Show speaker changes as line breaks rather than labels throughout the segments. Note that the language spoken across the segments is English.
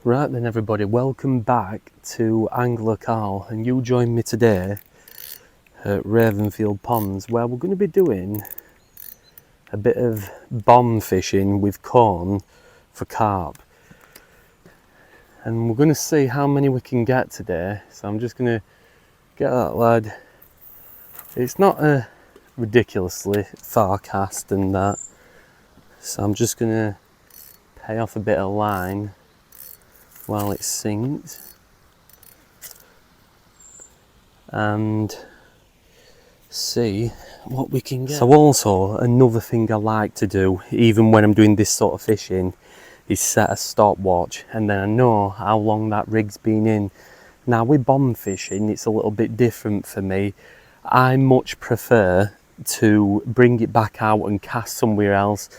Right then everybody, welcome back to Angler Carl, and you join me today at Ravenfield Ponds where we're going to be doing a bit of bomb fishing with corn for carp. And we're going to see how many we can get today, so I'm just going to get that lad. It's not a ridiculously far cast and that, so I'm just going to pay off a bit of line while it sinks and see what we can get. So also another thing I like to do even when I'm doing this sort of fishing is set a stopwatch, and then I know how long that rig's been in. Now with bomb fishing it's a little bit different for me. I much prefer to bring it back out and cast somewhere else,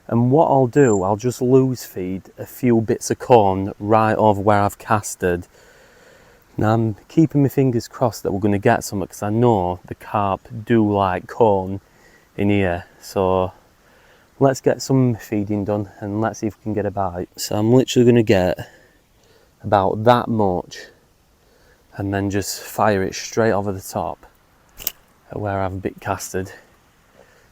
and what I'll do, I'll just loose feed a few bits of corn right over where I've casted. Now I'm keeping my fingers crossed that we're going to get some, because I know the carp do like corn in here. So let's get some feeding done and let's see if we can get a bite. So I'm literally going to get about that much and then just fire it straight over the top at where I've bit casted.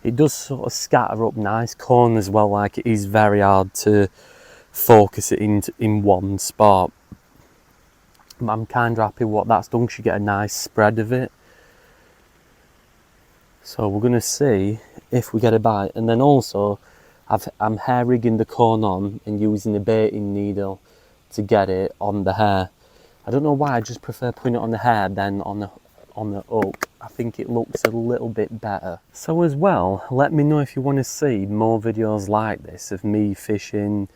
It does sort of scatter up nice. Corn as well, like it is very hard to focus it in one spot. But I'm kind of happy what that's done, because you get a nice spread of it. So we're going to see if we get a bite. And then also I'm hair rigging the corn on and using a baiting needle to get it on the hair. I don't know why, I just prefer putting it on the hair than on the hook. I think it looks a little bit better. So as well, let me know if you want to see more videos like this of me fishing.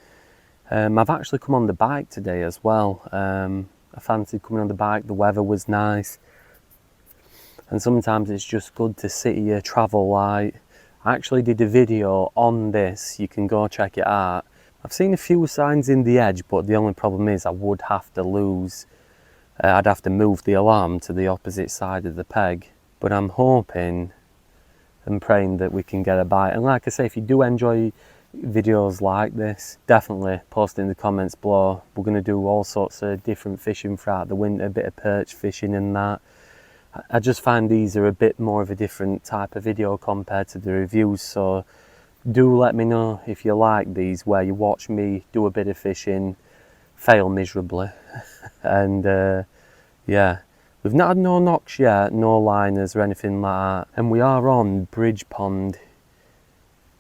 I've actually come on the bike today as well. I fancied coming on the bike, the weather was nice. And sometimes it's just good to sit here, travel light. I actually did a video on this, you can go check it out. I've seen a few signs in the edge, but the only problem is I would have to I'd have to move the alarm to the opposite side of the peg. But I'm hoping and praying that we can get a bite. And like I say, if you do enjoy videos like this, definitely post in the comments below. We're going to do all sorts of different fishing throughout the winter, a bit of perch fishing and that. I just find these are a bit more of a different type of video compared to the reviews, so do let me know if you like these, where you watch me do a bit of fishing, fail miserably, and yeah, we've not had no knocks yet, no liners or anything like that. And we are on Bridge Pond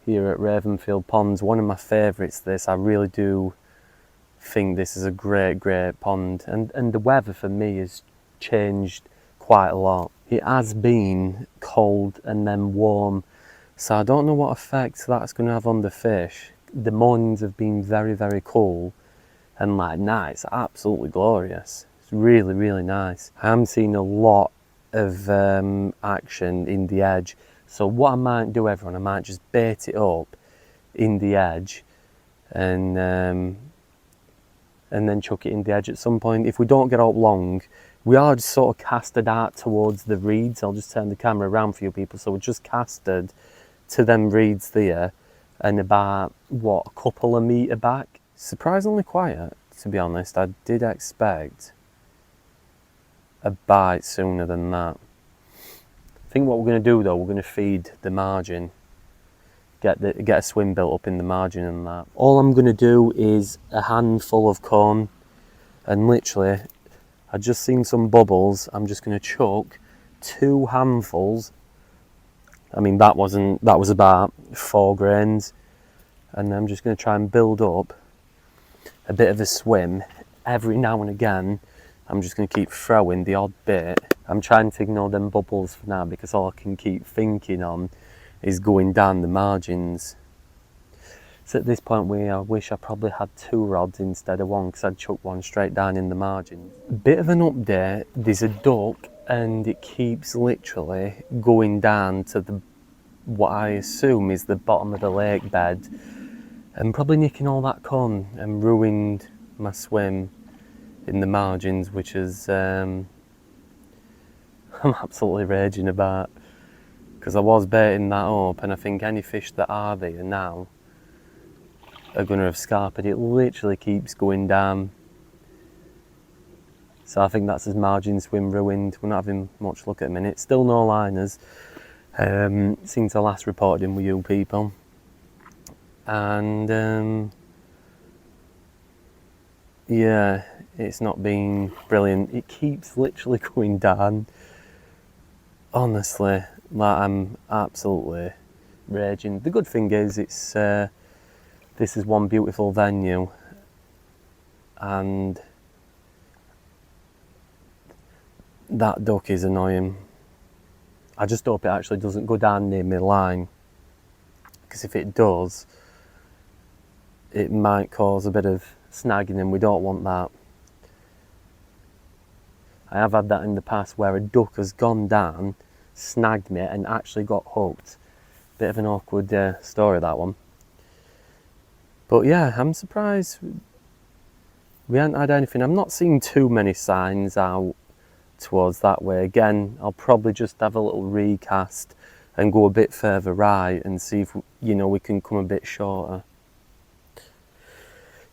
here at Ravenfield Ponds, one of my favourites this. I really do think this is a great pond, and the weather for me has changed quite a lot. It has been cold and then warm, so I don't know what effect that's going to have on the fish. The mornings have been very cool, and like nights absolutely glorious. It's really nice. I'm seeing a lot of action in the edge, so what I might do, everyone, I might just bait it up in the edge and then chuck it in the edge at some point. If we don't get out long, we are just sort of casted out towards the reeds. I'll just turn the camera around for you people. So we're just casted to them reeds there, and about, what, a couple of metre back. Surprisingly quiet, to be honest. I did expect a bite sooner than that. I think what we're going to do though, we're going to feed the margin, get a swim built up in the margin and that. All I'm going to do is a handful of corn, and literally I've just seen some bubbles. I'm just going to chuck 2 handfuls. I mean, that was about 4 grains, and I'm just going to try and build up a bit of a swim. Every now and again I'm just going to keep throwing the odd bit. I'm trying to ignore them bubbles for now, because all I can keep thinking on is going down the margins. So at this point I wish I probably had 2 rods instead of 1, because I'd chuck one straight down in the margin. Bit of an update, there's a duck and it keeps literally going down to what I assume is the bottom of the lake bed, and probably nicking all that corn and ruined my swim in the margins, which is I'm absolutely raging about, because I was baiting that up, and I think any fish that are there now are going to have scarped. It literally keeps going down So I think that's his margin swim ruined. We're not having much luck at the minute. Still no liners. Since I last reported him with you people. And yeah, it's not been brilliant. It keeps literally going down. Honestly, like, I'm absolutely raging. The good thing is this is one beautiful venue, and that duck is annoying. I just hope it actually doesn't go down near my line, because if it does, it might cause a bit of snagging, and we don't want that. I have had that in the past where a duck has gone down, snagged me, and actually got hooked. Bit of an awkward story, that one. But yeah, I'm surprised we haven't had anything. I'm not seeing too many signs out towards that way. Again, I'll probably just have a little recast and go a bit further right and see if, you know, we can come a bit shorter.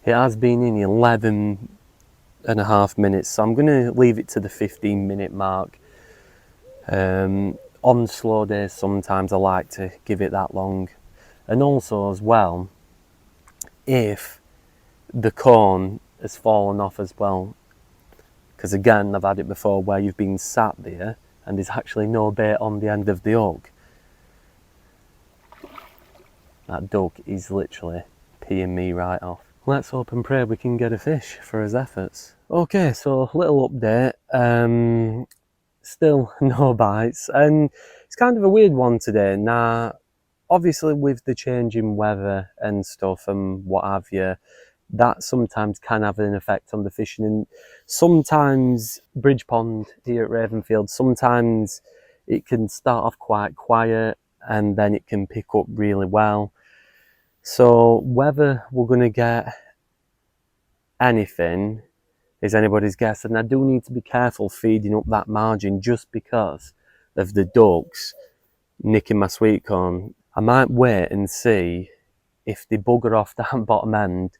It has been in 11.5 minutes, so I'm going to leave it to the 15-minute mark. On slow days, sometimes I like to give it that long. And also as well, if the cone has fallen off as well, because again, I've had it before where you've been sat there and there's actually no bait on the end of the hook. That duck is literally peeing me right off. Let's hope and pray we can get a fish for his efforts. Okay, so little update. Still no bites, and it's kind of a weird one today. Now, obviously with the changing weather and stuff and what have you, that sometimes can have an effect on the fishing. And sometimes Bridge Pond here at Ravenfield, sometimes it can start off quite quiet and then it can pick up really well. So whether we're going to get anything is anybody's guess, and I do need to be careful feeding up that margin just because of the ducks nicking my sweet corn. I might wait and see if they bugger off that bottom end,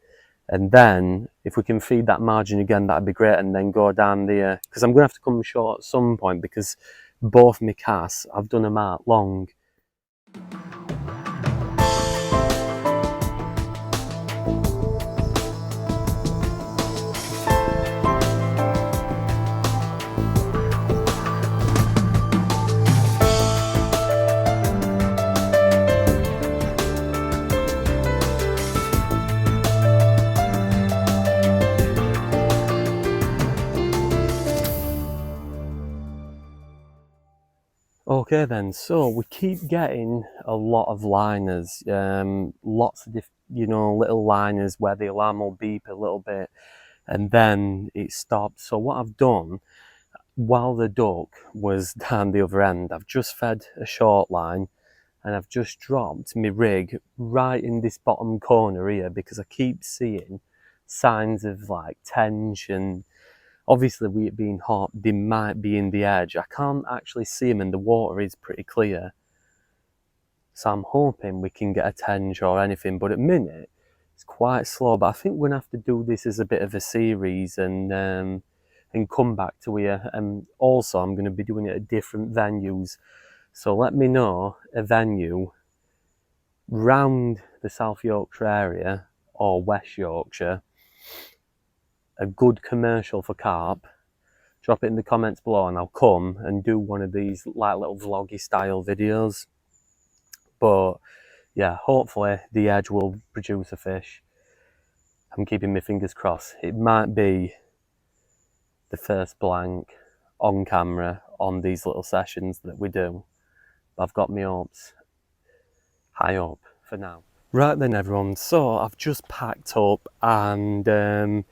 and then if we can feed that margin again, that'd be great, and then go down the because I'm going to have to come short at some point because both my casts, I've done them out long. Okay then, so we keep getting a lot of liners, lots of little liners where the alarm will beep a little bit and then it stops. So what I've done, while the duck was down the other end, I've just fed a short line and I've just dropped my rig right in this bottom corner here because I keep seeing signs of like tension. Obviously, with it being hot, they might be in the edge. I can't actually see them and the water is pretty clear. So I'm hoping we can get a tinge or anything, but at the minute, it's quite slow. But I think we're going to have to do this as a bit of a series and come back to here. And also, I'm going to be doing it at different venues. So let me know a venue round the South Yorkshire area or West Yorkshire, a good commercial for carp. Drop it in the comments below and I'll come and do one of these like little vloggy style videos. But yeah, hopefully the edge will produce a fish. I'm keeping my fingers crossed. It might be the first blank on camera on these little sessions that we do. But I've got my hopes high up for now. Right then everyone, so I've just packed up and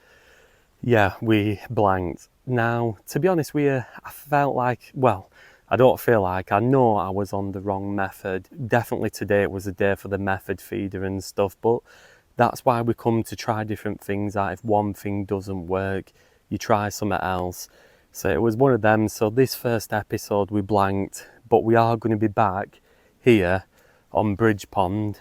yeah, we blanked. Now, to be honest with you, I felt like, well, I don't feel like, I know I was on the wrong method. Definitely today it was a day for the method feeder and stuff, but that's why we come to try different things out. If one thing doesn't work, you try something else. So it was one of them. So this first episode we blanked, but we are going to be back here on Bridge Pond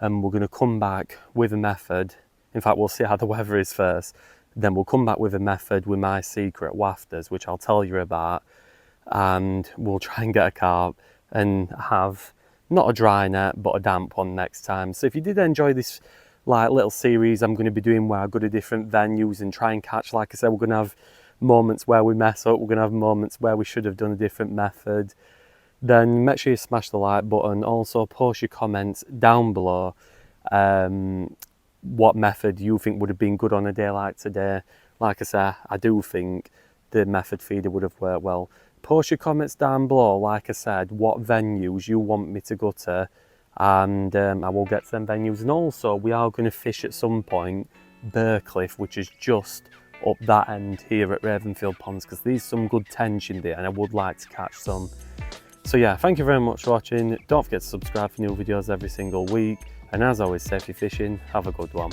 and we're going to come back with a method. In fact, we'll see how the weather is first. Then we'll come back with a method with my secret wafters, which I'll tell you about, and we'll try and get a carp and have not a dry net but a damp one next time. So if you did enjoy this like little series I'm going to be doing where I go to different venues and try and catch, like I said, we're going to have moments where we mess up, we're going to have moments where we should have done a different method, then make sure you smash the like button. Also post your comments down below, what method you think would have been good on a day like today. Like I said, I do think the method feeder would have worked well. Post your comments down below, like I said, what venues you want me to go to, and I will get to them venues. And also we are going to fish at some point Burcliff, which is just up that end here at Ravenfield Ponds, because there's some good tension there and I would like to catch some. So yeah, thank you very much for watching. Don't forget to subscribe for new videos every single week, and as always, safety fishing, have a good one.